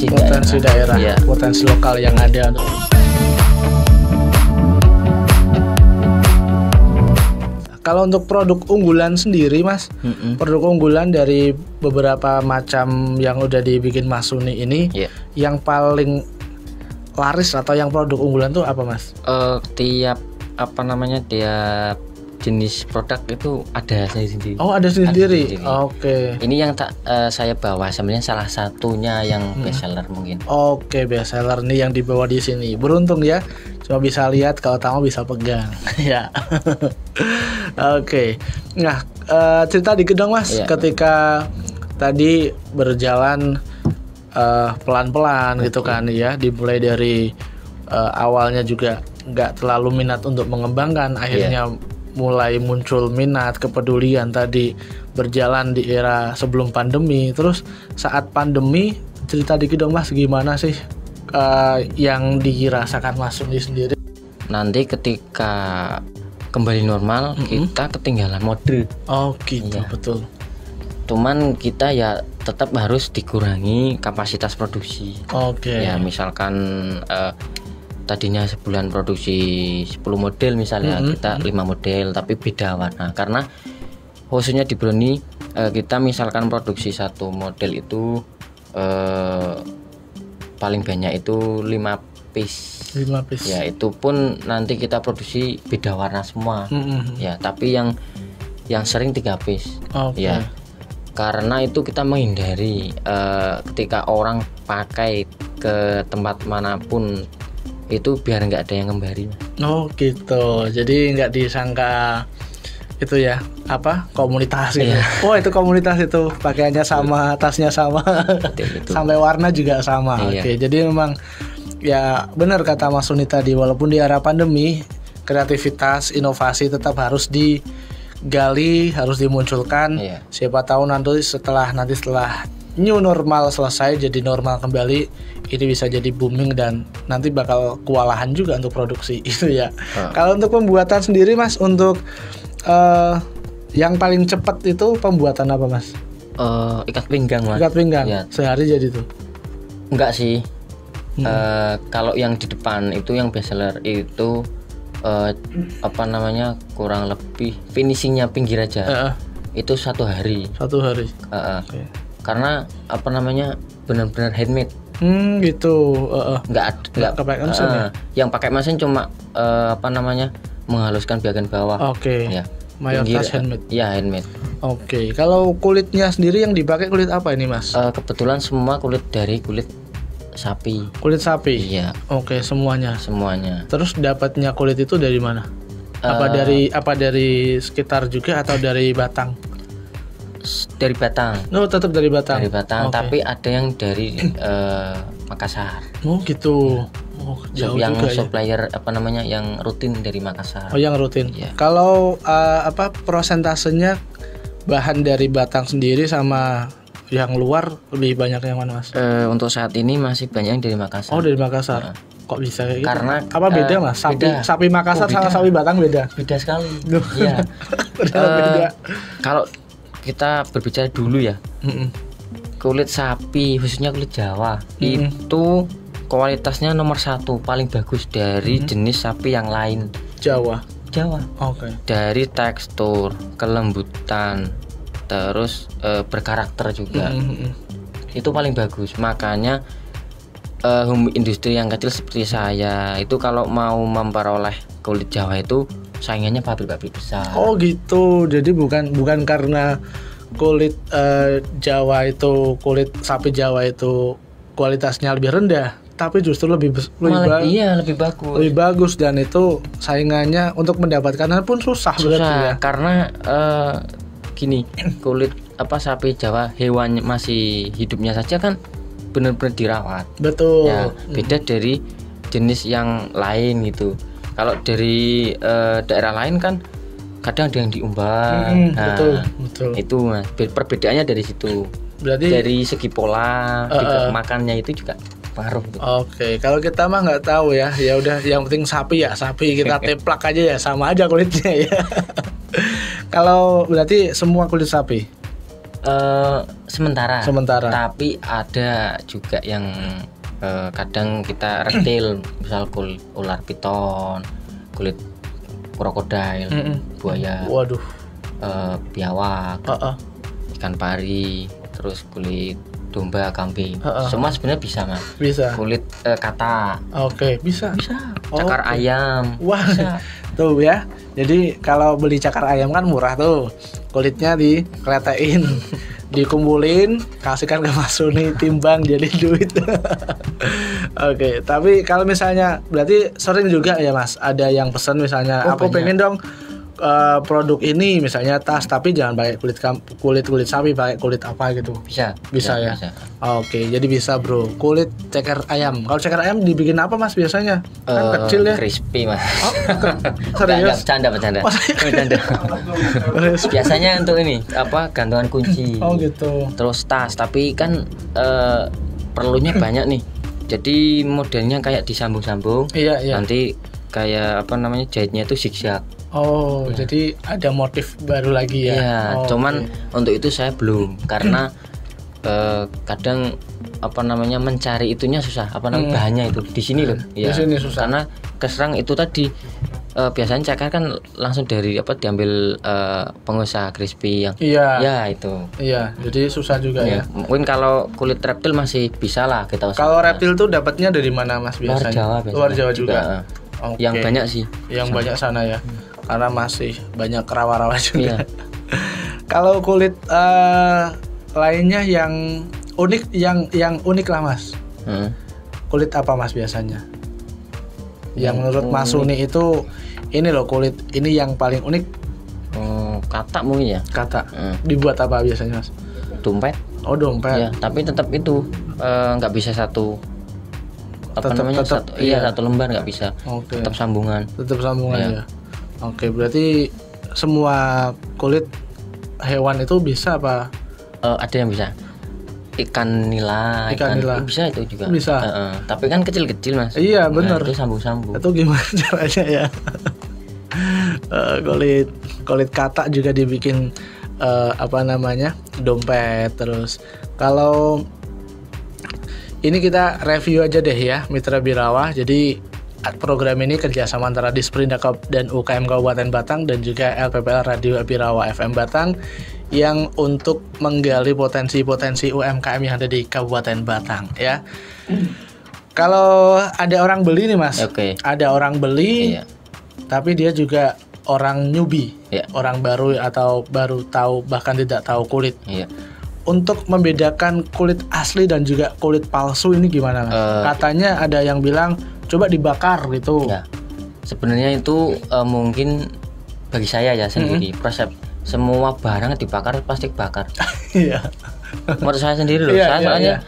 potensi daerah, ya. Potensi lokal yang ada. Kalau untuk produk unggulan sendiri, Mas, produk unggulan dari beberapa macam yang udah dibikin Mas Suni ini, yang paling laris atau yang produk unggulan tuh apa, Mas? Tiap jenis produk itu ada saya sendiri. Oh, ada sendiri. Oke. Ini yang saya bawa sebenarnya salah satunya yang best seller mungkin. Oke, best seller nih yang dibawa di sini. Beruntung ya, cuma bisa lihat, kalau tamu bisa pegang. Ya. Oke. Nah, cerita dikit dong, Mas. Ketika tadi berjalan pelan-pelan gitu kan ya, dimulai dari awalnya juga nggak terlalu minat untuk mengembangkan, akhirnya mulai muncul minat, kepedulian tadi berjalan di era sebelum pandemi. Terus saat pandemi, cerita dikit dong, Mas, gimana sih yang dirasakan Mas Suni sendiri? Nanti ketika kembali normal, kita ketinggalan mode. Oh gitu, betul. Cuman kita ya tetap harus dikurangi kapasitas produksi. Oke. Ya misalkan tadinya sebulan produksi 10 model misalnya, kita 5 model tapi beda warna. Karena khususnya di Brownie kita misalkan produksi satu model itu paling banyak itu 5 piece. 5 piece. Ya itu pun nanti kita produksi beda warna semua. Ya tapi yang sering 3 piece. Ya karena itu kita menghindari ketika orang pakai ke tempat manapun itu biar nggak ada yang ngembari. Oh gitu, jadi nggak disangka itu ya komunitas gitu. Oh itu komunitas, itu pakaiannya sama, tasnya sama, sampai warna juga sama. Oke, jadi memang ya benar kata Mas Suni tadi, walaupun di era pandemi kreativitas, inovasi tetap harus digali, harus dimunculkan. Siapa tahu nanti setelah new normal selesai, jadi normal kembali, ini bisa jadi booming dan nanti bakal kewalahan juga untuk produksi itu ya. Kalau untuk pembuatan sendiri, Mas, untuk yang paling cepat itu pembuatan apa, Mas? Ikat pinggang, Mas. Ikat pinggang. Ya. Sehari jadi tuh? Enggak sih. Kalau yang di depan itu yang best seller itu kurang lebih finishingnya pinggir aja. Itu 1 hari. 1 hari. Karena benar-benar handmade. Gitu. Nggak pakai mesin ya? Yang pakai mesin cuma menghaluskan bagian bawah. Ya. Mayoritas handmade. Ya, handmade. Kalau kulitnya sendiri yang dipakai kulit apa ini, Mas? Kebetulan semua kulit dari kulit sapi. Kulit sapi. Iya. Semuanya. Terus dapatnya kulit itu dari mana? Apa dari sekitar juga atau dari Batang? Dari Batang. Tetap dari Batang. Tapi ada yang dari Makassar. Oh gitu. Jauh yang juga supplier ya? Yang rutin dari Makassar. Oh, yang rutin. Ya. Kalau prosentasenya bahan dari Batang sendiri sama yang luar lebih banyak yang mana, Mas? Untuk saat ini masih banyak yang dari Makassar. Oh, dari Makassar. Kok bisa kayak gitu? Karena apa beda, Mas? Sapi Makassar sama sapi Batang beda? Beda sekali. Iya. Beda. Kalau kita berbicara dulu ya, kulit sapi khususnya kulit Jawa itu kualitasnya nomor 1, paling bagus dari jenis sapi yang lain. Jawa. Dari tekstur, kelembutan, terus berkarakter juga. Itu paling bagus. Makanya industri yang kecil seperti saya itu kalau mau memperoleh kulit Jawa itu saingannya pabrik-pabrik besar. Oh gitu. Jadi bukan karena kulit Jawa itu, kulit sapi Jawa itu kualitasnya lebih rendah, tapi justru lebih bagus. Lebih bagus, dan itu saingannya untuk mendapatkannya pun susah berarti ya. Karena gini, kulit sapi Jawa hewan masih hidupnya saja kan benar-benar dirawat. Betul. Ya, beda dari jenis yang lain gitu. Kalau dari daerah lain kan kadang ada yang diumbar. Betul. Itu, Mas. Perbedaannya dari situ. Berarti dari segi pola makannya itu juga pengaruh. Kalau kita mah nggak tahu ya. Ya udah, yang penting sapi kita teplak aja ya, sama aja kulitnya ya. Kalau berarti semua kulit sapi? sementara. Tapi ada juga yang kadang kita reptil, misal kulit ular piton, kulit krokodil, buaya, biawak, ikan pari, terus kulit domba, kambing, semua sebenarnya bisa Mas. Bisa. Kulit kata. Bisa. Cakar ayam. Wah, bisa. Tuh ya. Jadi kalau beli cakar ayam kan murah tuh. Kulitnya dikletein, dikumpulin, kasihkan ke Mas Suni, timbang jadi duit. Tapi kalau misalnya berarti sering juga ya Mas, ada yang pesan misalnya aku pengen dong produk ini misalnya tas, tapi jangan pakai kulit sapi, pakai kulit apa gitu. Bisa ya. Bisa. Jadi bisa bro, kulit ceker ayam. Kalau ceker ayam dibikin apa Mas biasanya? Kan kecil ya. Crispy Mas. Serius? Bercanda. Biasanya untuk ini gantungan kunci. Gitu. Terus tas, tapi kan perlunya banyak nih. Jadi modelnya kayak disambung-sambung. Iya. Nanti kayak jahitnya itu zigzag. Jadi ada motif baru lagi ya. Iya, cuman untuk itu saya belum, karena kadang mencari itunya susah, bahannya itu di sini loh. Di sini susah. Karena keserang itu tadi biasanya cakar kan langsung dari diambil pengusaha crispy yang. Iya. Ya itu. Iya, jadi susah juga ya. Mungkin kalau kulit reptil masih bisa lah kita usahakan. Kalau reptil tuh dapatnya dari mana Mas biasanya? Luar Jawa juga. Yang banyak sih. Yang banyak sana ya. Karena masih banyak rawa-rawa juga. Kalau kulit lainnya yang unik, yang unik lah Mas. Kulit apa Mas biasanya? Yang menurut Mas Suni itu ini loh kulit ini yang paling unik. Kata mungkin ya. Kata. Dibuat apa biasanya Mas? Dompet. Dompet. Ya, tapi tetap itu nggak bisa satu. Satu lembar nggak bisa. Tetap sambungan. Ya. Berarti semua kulit hewan itu bisa apa? Ada yang bisa. Ikan nila bisa itu juga. Bisa. Tapi kan kecil-kecil Mas. Iya benar. Itu sambung-sambung. Itu gimana caranya ya? Kulit kata juga dibikin dompet. Terus kalau ini kita review aja deh ya Mitra Birawa. Jadi program ini kerjasama antara Disperindak dan UKM Kabupaten Batang dan juga LPPL Radio Birawa FM Batang yang untuk menggali potensi-potensi UMKM yang ada di Kabupaten Batang ya. Kalau ada orang beli nih Mas, ada orang beli, tapi dia juga orang newbie, orang baru atau baru tahu bahkan tidak tahu kulit. Untuk membedakan kulit asli dan juga kulit palsu ini gimana Mas? Katanya ada yang bilang coba dibakar gitu. Ya. Sebenarnya itu mungkin bagi saya ya sendiri proses semua barang dibakar pasti bakar. Iya. Menurut saya sendiri loh. Soalnya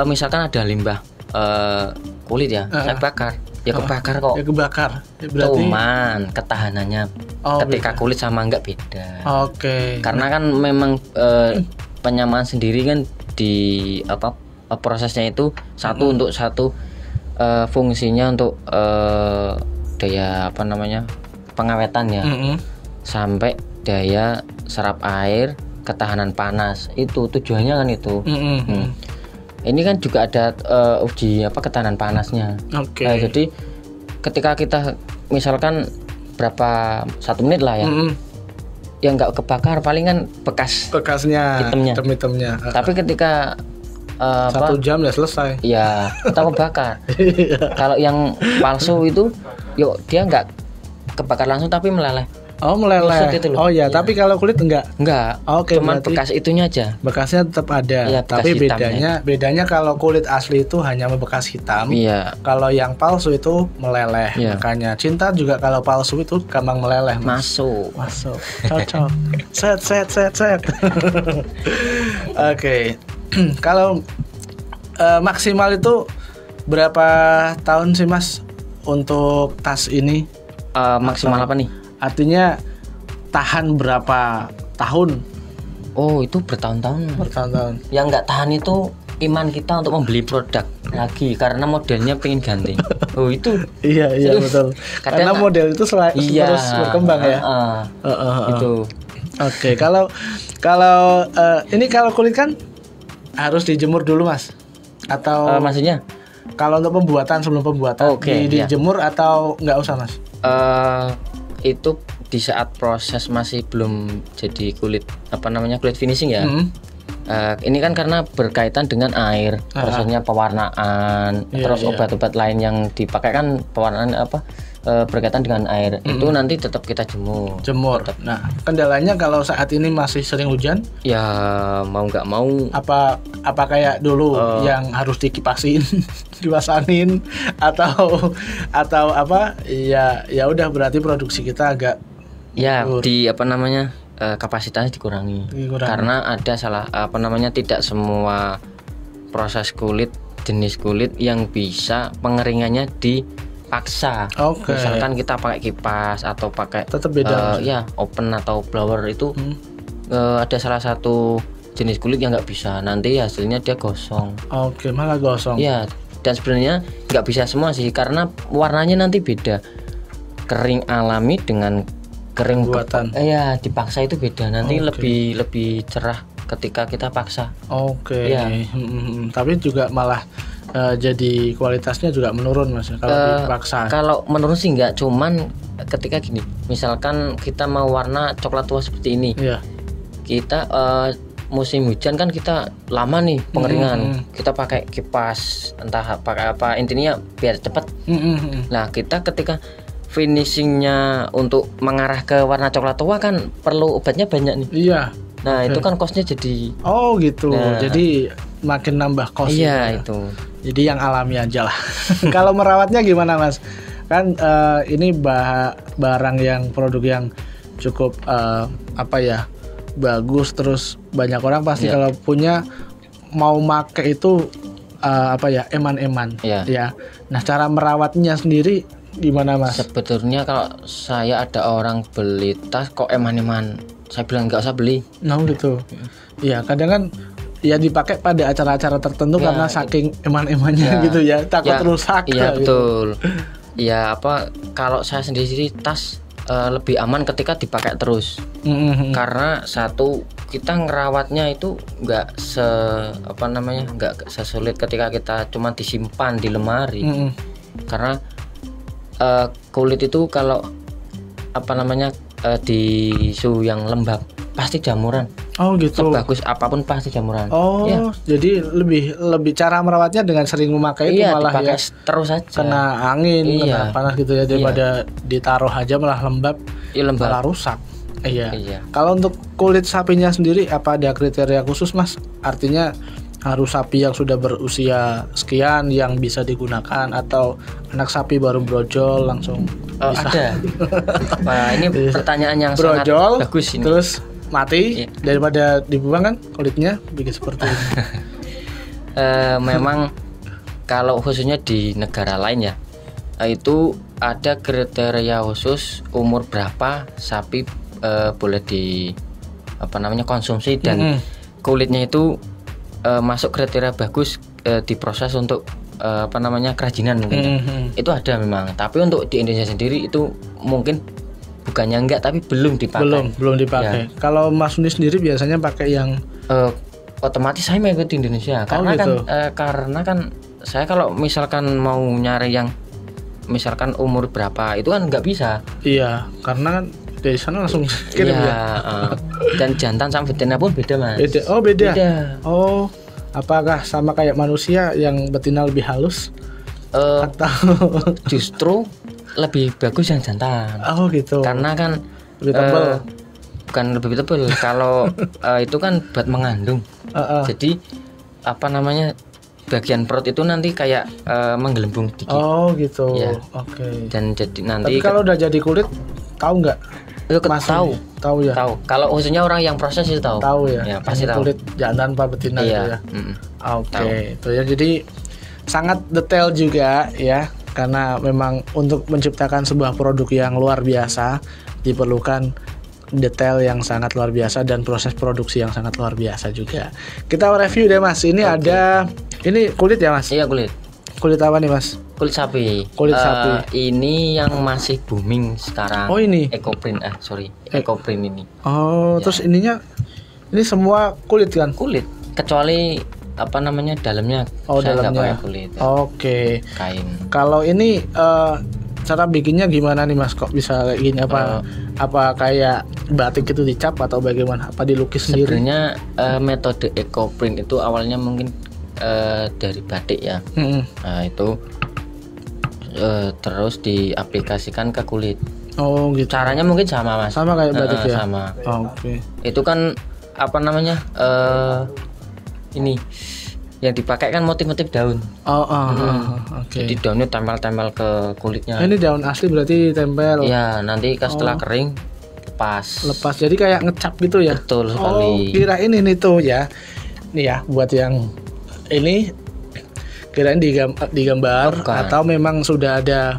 misalkan ada limbah kulit ya, saya bakar. Ya kebakar kok. Ya kebakar. Berarti cuman ketahanannya ketika kulit sama enggak beda. Karena kan memang penyamaan sendiri kan di prosesnya itu satu untuk satu fungsinya untuk daya pengawetan ya, sampai daya serap air, ketahanan panas, itu tujuannya kan itu. Ini kan juga ada uji ketahanan panasnya. Jadi ketika kita misalkan berapa 1 menit lah ya, yang nggak kebakar paling kan bekasnya hitamnya. Tapi ketika 1 jam ya selesai. Ya, kita kebakar. Kalau yang palsu itu, dia nggak kebakar langsung tapi meleleh. Meleleh. Tapi kalau kulit enggak. Cuman bekas itunya aja. Bekasnya tetap ada. Ya, tapi bedanya kalau kulit asli itu hanya bekas hitam. Kalau yang palsu itu meleleh. Makanya cinta juga kalau palsu itu gampang meleleh. Masuk. Cocok. Set. Kalau maksimal itu berapa tahun sih Mas untuk tas ini? Maksimal apa nih? Artinya tahan berapa tahun? Itu bertahun-tahun. Yang nggak tahan itu iman kita untuk membeli produk lagi karena modelnya pengen ganti. Itu. Iya betul. Karena model itu terus berkembang ya. Itu. Kalau ini kalau kulit kan harus dijemur dulu Mas? Atau maksudnya? Kalau untuk pembuatan, sebelum pembuatan dijemur atau nggak usah Mas? Itu di saat proses masih belum jadi kulit kulit finishing ya. Ini kan karena berkaitan dengan air, prosesnya pewarnaan, terus obat-obat lain yang dipakai kan pewarnaan berkaitan dengan air. Itu nanti tetap kita jemur. Tetap. Nah, kendalanya kalau saat ini masih sering hujan? Ya mau nggak mau. Apa kayak dulu yang harus dikipasin, dipasangin atau apa? Ya udah berarti produksi kita agak kapasitasnya dikurangi. Karena ada tidak semua proses jenis kulit yang bisa pengeringannya dipaksa. Misalkan kita pakai kipas atau pakai tetap beda. Open atau blower itu ada salah satu jenis kulit yang nggak bisa, nanti hasilnya dia gosong. Malah gosong. Ya, dan sebenarnya nggak bisa semua sih, karena warnanya nanti beda. Kering alami dengan kering buatan. Dipaksa itu beda. Nanti lebih cerah ketika kita paksa. Tapi juga malah jadi kualitasnya juga menurun Mas kalau dipaksa. Kalau menurun sih enggak, cuman ketika gini, misalkan kita mau warna coklat tua seperti ini. Kita musim hujan kan kita lama nih pengeringan. Kita pakai kipas, entah pakai apa, intinya biar cepat. Nah, kita ketika finishingnya untuk mengarah ke warna coklat tua kan perlu obatnya banyak nih. Nah, itu kan costnya jadi. Nah, jadi makin nambah cost. Itu. Jadi yang alami aja lah. Kalau merawatnya gimana Mas? Kan ini barang yang produk yang cukup bagus, terus banyak orang pasti kalau punya mau make itu eman-eman. Nah, cara merawatnya sendiri gimana Mas? Sebetulnya kalau saya ada orang beli tas kok eman-eman, saya bilang nggak usah beli. Kadang kan dipakai pada acara-acara tertentu karena saking eman-emannya gitu takut rusak. Betul. Kalau saya sendiri tas lebih aman ketika dipakai terus. Karena satu, kita ngerawatnya itu nggak sesulit ketika kita cuma disimpan di lemari. Karena kulit itu kalau di suhu yang lembab pasti jamuran. Sebagus apapun pasti jamuran. Jadi lebih cara merawatnya dengan sering memakai itu malah dipakai terus saja. Kena angin, kena panas gitu ya, daripada ditaruh aja malah lembab. Malah rusak. Kalau untuk kulit sapinya sendiri apa ada kriteria khusus Mas? Artinya harus sapi yang sudah berusia sekian yang bisa digunakan, atau anak sapi baru brojol langsung bisa? Ada. Wah, ini pertanyaan yang brojol, sangat bagus ini. Terus mati daripada dibuang kan kulitnya bikin seperti ini. Memang kalau khususnya di negara lain itu ada kriteria khusus umur berapa sapi boleh konsumsi, dan kulitnya itu masuk kriteria bagus diproses untuk kerajinan mungkin. Itu ada memang, tapi untuk di Indonesia sendiri itu mungkin bukannya enggak, tapi belum dipakai. Belum dipakai. Kalau Mas Uni sendiri biasanya pakai yang otomatis saya mengikut di Indonesia karena karena kan saya kalau misalkan mau nyari yang misalkan umur berapa itu kan nggak bisa. Karena kan dari sana langsung kirim dan jantan sama betina pun beda Mas. Beda. Apakah sama kayak manusia yang betina lebih halus? Atau justru lebih bagus yang jantan. Karena kan lebih tebal. Bukan lebih tebal. Kalau itu kan buat mengandung. Jadi bagian perut itu nanti kayak menggelembung dikit. Dan jadi nanti. Tapi kalau udah jadi kulit, tahu nggak? Tahu ya. Kalau khususnya orang yang proses itu tahu. Pasti tahu. Kulit jantan apa betina gitu ya. Itu ya. Jadi sangat detail juga ya, karena memang untuk menciptakan sebuah produk yang luar biasa diperlukan detail yang sangat luar biasa dan proses produksi yang sangat luar biasa juga. Kita review deh Mas. Ini ada kulit ya Mas? Iya, kulit. Kulit apa nih Mas? Kulit sapi. Ini yang masih booming sekarang. Ini Ecoprint. Ecoprint ini. Terus ini semua kulit kan? Kulit, kecuali apa namanya dalamnya. Saya dalamnya. Nggak pakai kulit. Oke. Kain. Kalau ini cara bikinnya gimana nih Mas? Kok bisa kayak gini? Apa kayak batik itu dicap atau bagaimana? Apa dilukis sendiri? Sebenarnya metode ecoprint itu awalnya mungkin dari batik ya. Nah itu terus diaplikasikan ke kulit. Oh gitu. Caranya mungkin sama Mas. Sama kayak batik ya. Sama. Oke. Itu kan apa namanya ini yang dipakai kan motif-motif daun. Oke. Jadi daunnya tempel-tempel ke kulitnya. Ini daun asli berarti tempel. Ya nanti setelah kering lepas. Jadi kayak ngecap gitu ya. Betul sekali. Kirain ini tuh ya. Nih ya buat yang ini kirain digambar atau memang sudah ada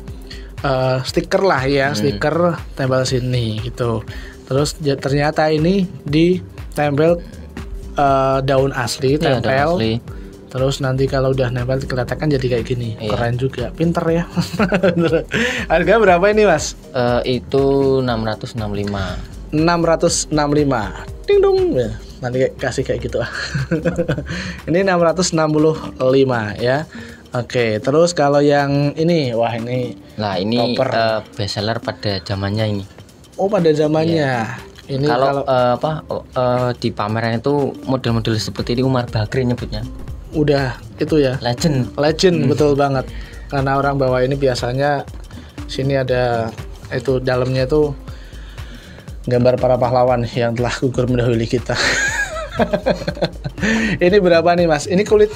stiker lah ya, stiker tempel sini gitu. Terus ternyata ini ditempel daun asli, tempel. Daun asli. Terus nanti kalau udah nempel kelihatan jadi kayak gini. Keren juga, pinter ya. Harga berapa ini Mas? Itu 665. 665. Ding dong. Nanti kasih kayak gitu. Ini 665 ya. Oke, terus kalau yang ini, wah ini. Nah ini bestseller pada zamannya ini. Oh pada zamannya. Ini kalau di pameran itu model-model seperti ini Umar Bakri nyebutnya. Udah itu ya. Legend betul banget. Karena orang bawa ini biasanya sini ada itu dalamnya itu gambar para pahlawan yang telah gugur mendahului kita. Ini berapa nih Mas? Ini kulit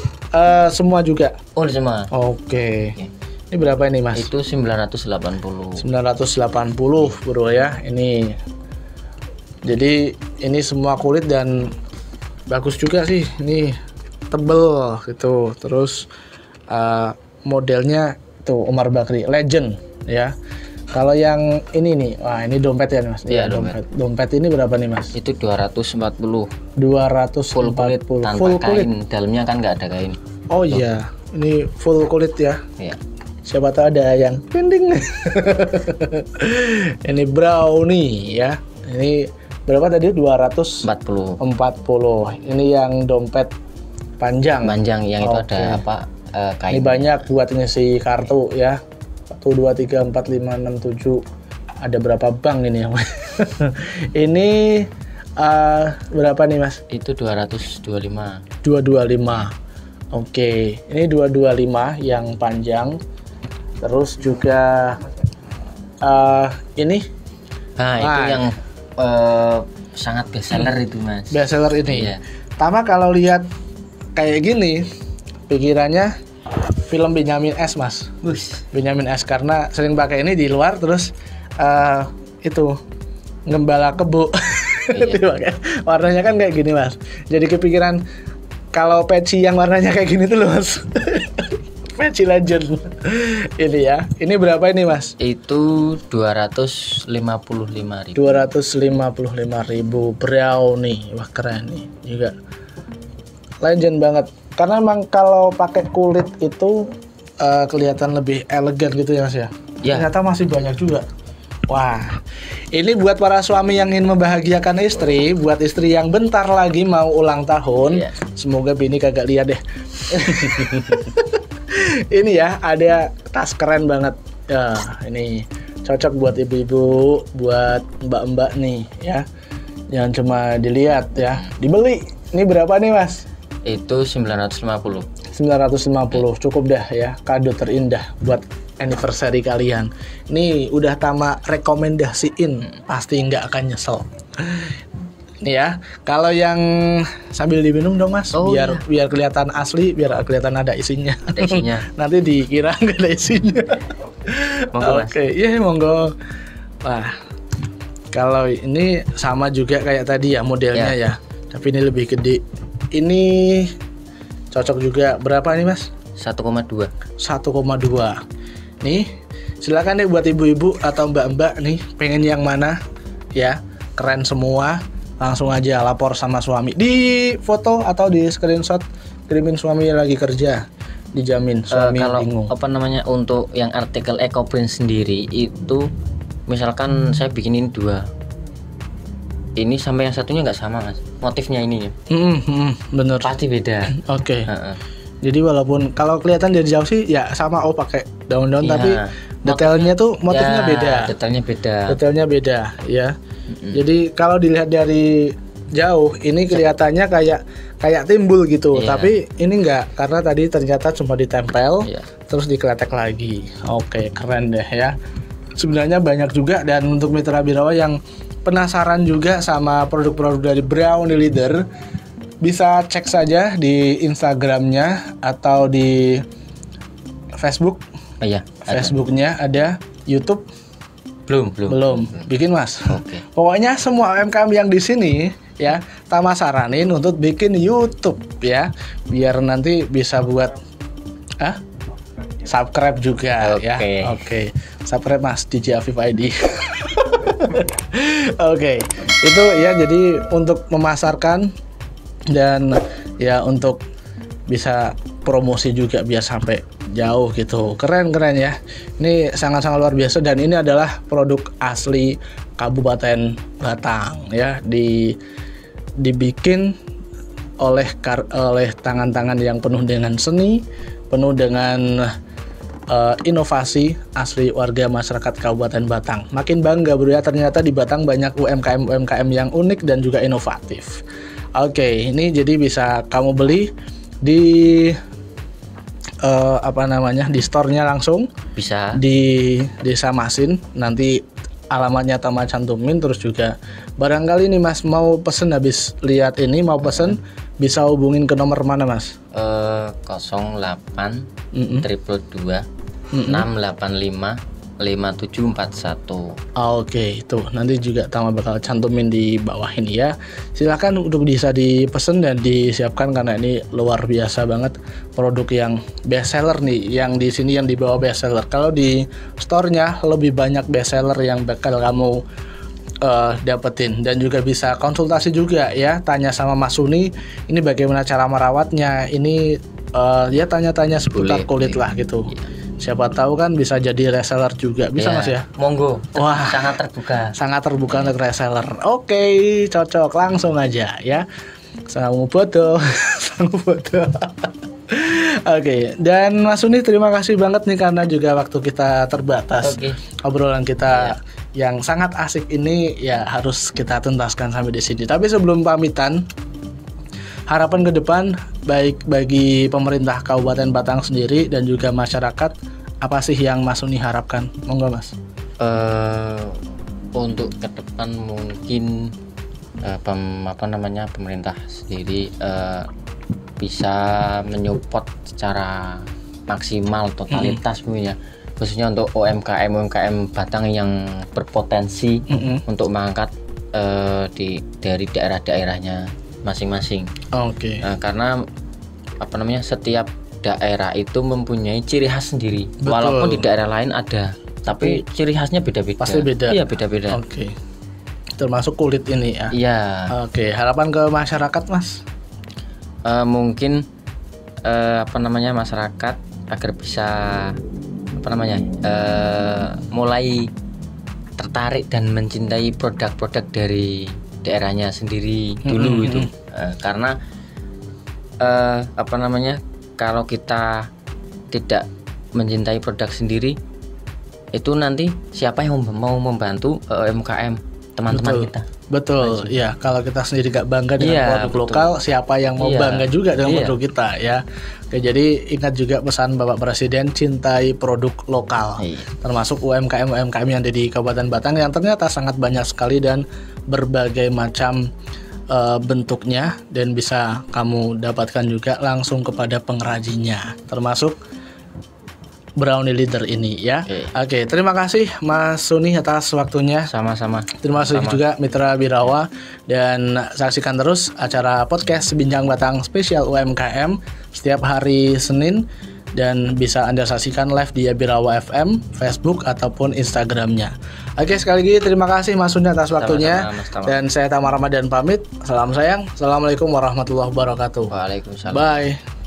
semua juga? Oh semua. Oke. Ini berapa ini Mas? Itu 980 bro ya. Ini jadi ini semua kulit dan bagus juga sih. Ini tebel gitu. Terus modelnya tuh Umar Bakri Legend ya. Kalau yang ini nih, wah ini dompet ya Mas? Iya dompet. Dompet ini berapa nih Mas? Itu 240. 240. Full kulit tanpa full kain. Kulit. Dalamnya kan nggak ada kain. Oh iya, ini full kulit ya? Iya. Siapa tahu ada yang pending. Ini brownie ya. Ini berapa tadi? 240. Ini yang dompet panjang. Panjang yang itu ada kain. Ini banyak buat ngisi kartu ya. 1, 2, 3, 4, 5, 6, 7. Ada berapa bank ini yang ini berapa nih Mas? Itu 225. 225. Oke, ini 225 yang panjang. Terus juga ini. Nah, itu yang sangat bestseller itu Mas. Bestseller ini. Iya. Pertama kalau lihat kayak gini, pikirannya film Benyamin S Mas. Benyamin S karena sering pakai ini di luar terus itu ngembala kebo. Iya. Warnanya kan kayak gini Mas. Jadi kepikiran kalau peci yang warnanya kayak gini tuh loh Mas. Peci Legend. Ini ya. Ini berapa ini Mas? Itu 255.000. 255.000 brownie. Wah keren nih juga. Legend banget. Karena emang kalau pakai kulit itu kelihatan lebih elegan gitu ya Mas ya. Ternyata masih banyak juga. Wah, ini buat para suami yang ingin membahagiakan istri, buat istri yang bentar lagi mau ulang tahun. Semoga bini kagak lihat deh. Ini ya, ada tas keren banget. Ya, ini cocok buat ibu-ibu, buat mbak-mbak nih ya. Jangan cuma dilihat ya, dibeli. Ini berapa nih Mas? Itu 950. 950 cukup dah ya, kado terindah buat anniversary kalian. Ini udah Tama rekomendasiin, pasti nggak akan nyesel. Nih ya, kalau yang sambil diminum dong Mas, biar kelihatan asli, biar kelihatan ada isinya. Ada isinya. Nanti dikira nggak ada isinya. Oke, iya monggo. Wah, kalau ini sama juga kayak tadi ya modelnya ya, tapi ini lebih gede. Ini cocok juga. Berapa nih Mas? 1,2. 1,2. Nih, silakan deh buat ibu-ibu atau mbak-mbak nih, pengen yang mana ya? Keren semua. Langsung aja lapor sama suami. Di foto atau di screenshot, kirimin suami lagi kerja. Dijamin suami kalau bingung. Apa namanya, untuk yang artikel ecoprint sendiri itu misalkan saya bikinin 2. ini sama yang satunya nggak sama mas, motifnya ini ya. Bener. Pasti beda. Oke. Jadi walaupun kalau kelihatan dari jauh sih ya sama, pakai daun-daun, tapi detailnya tuh motifnya beda. Detailnya beda ya. Jadi kalau dilihat dari jauh ini kelihatannya kayak timbul gitu, tapi ini enggak, karena tadi ternyata cuma ditempel terus dikletek lagi. Oke, keren deh ya. Sebenarnya banyak juga, dan untuk mitra Birawa yang penasaran juga sama produk-produk dari Brownie Leader, bisa cek saja di Instagramnya atau di Facebook. Facebooknya ada. YouTube belum. Bikin mas. Pokoknya semua UMKM yang di sini ya, Tama saranin untuk bikin YouTube ya, biar nanti bisa buat subscribe juga ya. Oke. Subscribe mas DJ Afif ID. Oke. Itu ya, jadi untuk memasarkan dan ya untuk bisa promosi juga biar sampai jauh gitu. Keren ya. Ini sangat-sangat luar biasa, dan ini adalah produk asli Kabupaten Batang ya, dibikin oleh tangan-tangan yang penuh dengan seni, penuh dengan inovasi asli warga masyarakat Kabupaten Batang. Makin bangga bro ya, ternyata di Batang banyak UMKM yang unik dan juga inovatif. Oke, ini jadi bisa kamu beli di di store-nya langsung, bisa di Desa Masin. Nanti alamatnya Tama cantumin. Terus juga barangkali nih mas mau pesen, habis lihat ini mau pesen, bisa hubungin ke nomor mana mas? 08 222 685 5741. Oke, itu nanti juga Tama bakal cantumin di bawah ini ya. Silakan untuk bisa dipesen dan disiapkan, karena ini luar biasa banget produk yang best seller nih, yang di sini yang di bawah best seller. Kalau di store-nya lebih banyak best seller yang bakal kamu dapetin, dan juga bisa konsultasi juga ya, tanya sama Mas Suni ini bagaimana cara merawatnya, ini ya tanya-tanya seputar kulit lah gitu. Siapa tahu kan bisa jadi reseller juga, bisa mas ya? Monggo. Wah, sangat terbuka untuk reseller. Oke, cocok, langsung aja ya. Sang bodoh. Oke, dan Mas Suni terima kasih banget nih, karena juga waktu kita terbatas. Obrolan kita yang sangat asik ini ya harus kita tuntaskan sampai di sini. Tapi sebelum pamitan, harapan ke depan baik bagi pemerintah Kabupaten Batang sendiri dan juga masyarakat, apa sih yang Mas Suni harapkan? Monggo Mas. Untuk ke depan mungkin pemerintah sendiri bisa menyupport secara maksimal totalitas ya, khususnya untuk UMKM Batang yang berpotensi untuk mengangkat dari daerah-daerahnya masing-masing. Karena setiap daerah itu mempunyai ciri khas sendiri. Betul. Walaupun di daerah lain ada, tapi ciri khasnya beda-beda. Pasti beda. Iya, beda-beda. Termasuk kulit ini ya. Iya. Harapan ke masyarakat mas? Mungkin masyarakat agar bisa mulai tertarik dan mencintai produk-produk dari daerahnya sendiri dulu itu. Karena kalau kita tidak mencintai produk sendiri, itu nanti siapa yang mau membantu UMKM teman-teman kita? Betul, ya. Kalau kita sendiri gak bangga dengan produk lokal, siapa yang mau bangga juga dengan produk kita ya? Oke, jadi ingat juga pesan Bapak Presiden, cintai produk lokal, termasuk UMKM yang ada di Kabupaten Batang yang ternyata sangat banyak sekali dan berbagai macam bentuknya, dan bisa kamu dapatkan juga langsung kepada pengrajinnya, termasuk Brownie Leader ini ya. Oke, terima kasih Mas Suni atas waktunya. Sama-sama. Terima kasih juga Mitra Birawa, dan saksikan terus acara podcast Bincang Batang spesial UMKM setiap hari Senin, dan bisa Anda saksikan live di Birawa FM, Facebook ataupun Instagramnya. Oke, sekali lagi terima kasih Mas Suni atas waktunya. Sama-sama. Dan saya Tama Ramadan pamit. Salam sayang. Assalamualaikum warahmatullahi wabarakatuh. Waalaikumsalam. Bye.